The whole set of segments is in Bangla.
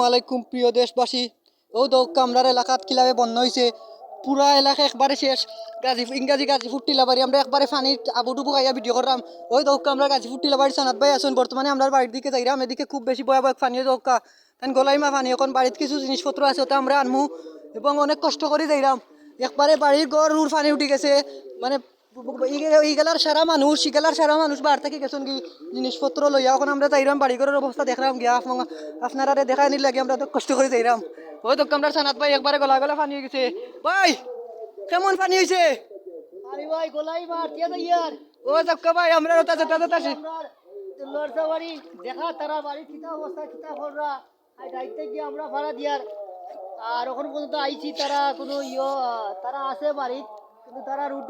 আলাইকুম প্রিয় দেশবাসী। ও তো কামরার এলাকাত কিলাবে বন্ধ হয়েছে, পুরা এলাকা একবারে শেষ। ইংরাজি গাজীপুর টিলাবাড়ি আমরা একবারে পানির আবুডুবু খাইয়া ভিডিও করলাম। ওই দৌকা আমরা গাজীপুর টিলাবাড়ি সানাত ভাই আসুন, বর্তমানে আমরা বাড়ির দিকে যাইরাম। এদিকে খুব বেশি ভয়াবহ পানি দৌকা, কারণ গলাইমা পানি। এখন বাড়িতে কিছু জিনিসপত্র আছে ওটা আমরা আনমু এবং অনেক কষ্ট করে যাইরাম। একবারে বাড়ির গড় রুর পানি উঠে গেছে, মানে ইগেলার সারা মানুষ বার থেকে গেছেন কি জিনিসপত্র লইয়া। এখন আমরা যাইরাম বাড়ি ঘরের অবস্থা দেখলাম গিয়া, আপনারা দেখাই নিলে লাগে আমরা তো কষ্ট করে যাইরাম। ওই তো আমরা সানাত ভাই একবারে গলা গলা পানি হয়ে গেছে। ভাই কেমন পানি হয়েছে? আরে ভাই গোলাই মার দিয়া দে ইয়ার ও জক্কা ভাই আমরা ওটা আসি। লড়সা বাড়ি দেখা তারা বাড়ি কিতা অবস্থা কিতা কররা আই দাইতে গিয়ে আমরা ভাড়া দিয়ার। আর এখন পর্যন্ত আইছি তারা কোনো তারা আছে বাড়ি, কিন্তু তারা রুট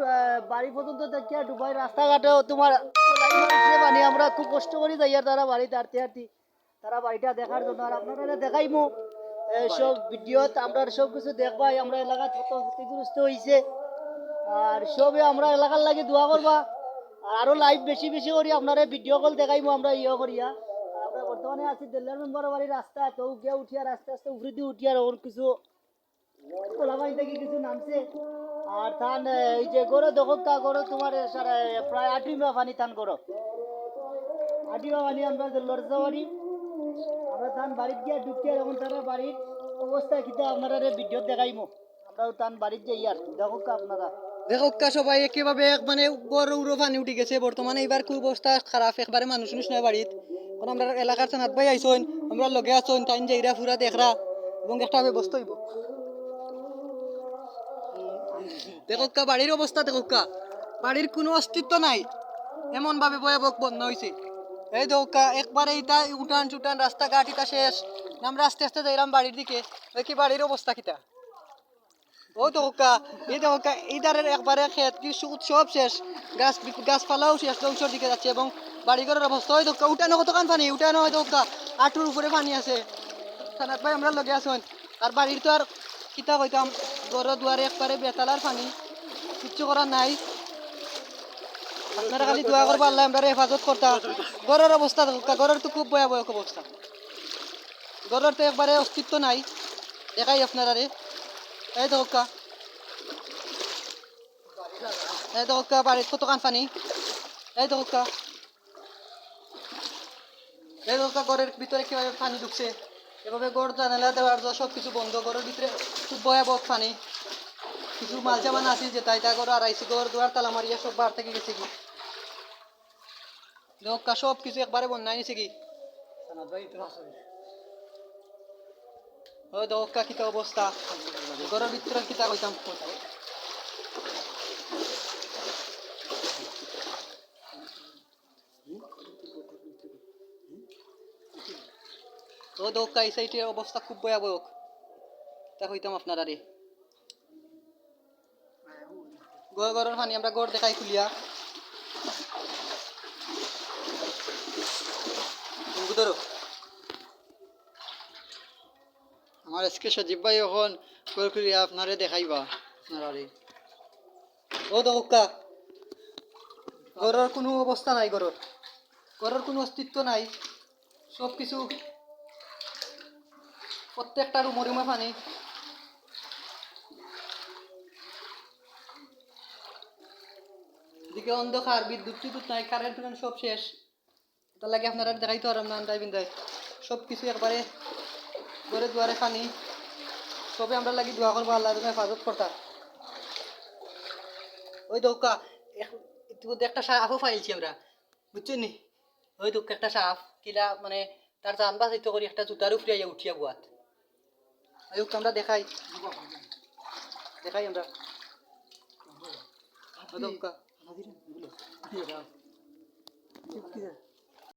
বাড়ি পর্যন্ত দেখিয়া ডুবাই রাস্তাঘাটেও তোমার গোলাই মারছে মানে আমরা খুব কষ্ট করি যাই আর তারা বাড়িতে হাঁটতে হাঁটতে তারা বাড়িটা দেখার জন্য। আর আপনারা দেখাইমু সব ভিডিওত আমরা সব কিছু দেখবাই। আমরা এলাকা কত ক্ষতিগ্রস্ত হয়েছে আর সবে আমরা এলাকার লাগে দোয়া করবা। আর আরো লাইভ বেশি বেশি করি আপনারা ভিডিও কল দেখাইমু আমরা করিয়া। আমরা বর্তমানে আছি দেল্লার মেম্বার বাড়ির রাস্তা, তো গিয়ে উঠিয়ার আস্তে আস্তে উপরে দিয়ে উঠিয়ার ওর কিছু কোলাবাড়ি থেকে কিছু নামছে। আর থান এই যে গরো দখকা গরো তোমার প্রায় 8 মা পানি থান করো 8 মা পানি আমরা দেল্লার বাড়ি। আমরা থান বাড়িতে গিয়ে ঢুকিয়ে এখন তারা বাড়ির অবস্থা কিতা আপনারা ভিডিও দেখাইমু। আমরা থান বাড়িতে যাই আর দখকা আপনারা দেখোকা সবাই একেভাবে মানে গড় উড়ো পানি উঠে গেছে। বর্তমানে এবার খুব অবস্থা খারাপ, একবারে মানুষ নয় বাড়িত। এখন আমরা এলাকার সানাত ভাই আইসন, আমরা লগে আসন, টাইম যাইরা পুরা দেখরা এবং একটা ব্যবস্থা হইব। দেখোকা বাড়ির অবস্থা, দেখোকা বাড়ির কোনো অস্তিত্ব নাই, এমন ভাবে ভয়াবহ বন্ধ হয়েছে। এই দৌকা একবারে ইটা উঠান চুটান রাস্তাঘাট ইটা শেষ। আমরা আস্তে আস্তে যাইলাম বাড়ির দিকে, কি বাড়ির অবস্থা কিটা। ও দৌকা এই দৌকা ইদারের একবারে খেত কি সব শেষ, গাছপালাও শেষ, ধ্বংসের দিকে যাচ্ছে এবং বাড়িঘরের অবস্থা। ওই দৌকা উঠানো কতক্ষণ পানি, উঠানো হয় দৌকা আঁটুর উপরে পানি আছে। সানাত ভাই আমরা লগে আসুন। আর বাড়ির তো আর কিতা কইতাম, ঘর দুয়ারে একবারে বেতালার পানি, কিচ্ছু করার নাই। আপনারা খালি দোয়া করবো আল্লাহ আমরা হেফাজত করতা। ঘরের অবস্থা দৌকা, ঘরের তো খুব ভয়াবহ অবস্থা, ঘরের তো একবারে অস্তিত্ব নাই। দেখাই আপনারা রে, এই দৌকা এই দৌকা বাড়ির কতক্ষণ পানি, এই দৌকা ঘরের ভিতরে কিভাবে পানি ঢুকছে। এভাবে গড় জানালা দেওয়ার সব কিছু বন্ধ, ঘরের ভিতরে খুব ভয়াবহ পানি। কিছু মাল জামান আছে যে তাই তা করে আড়াইছি, ঘর দুয়ার তালা মারিয়া সব বার থেকে গেছে কি দৌকা, সব কিছু একবারে বন্যায় নিছে কি। ওই দৌকা কিতা অবস্থা, ঘরের ভিতরে কিতা কইতাম। ও দৌকা এই সাইডের অবস্থা খুব ভয়াবহ, তা কইতাম আপনারা রে। ঘরের পানি আমরা গড় দেখাই খুলিয়া ধরো। আমার আজকে সজীব ভাই এখন করে আপনারে দেখাইবা আপনারা ও দৌকা ঘরের কোনো অবস্থা নাই, ঘরের কোনো অস্তিত্ব নাই। সব কিছু প্রত্যেকটা রুমে রুমে পানি। এদিকে অন্ধকার, বিদ্যুৎ টিদ্যুৎ নাই, কারেন্ট সব শেষ। তার লাগে আপনারা দেখাইতে পারলাম না আন্দাই বিন্দায়। সব কিছু একবারে ঘরে দুয়ারে পানি। সবে আমরা লাগি দোয়া করবো আল্লাহ তুমি হেফাজত করতা। ওই দৌকা ইতিমধ্যে একটা সাপও ফাইলছি আমরা, বুঝছেন নি। ওই দৌকা একটা সাপ কিলা মানে তার জান বাঁচাইতে করি একটা জুতার উপরে উঠিয়া গুয়াত। ওই আমরা দেখাই আমরা ওই দৌকা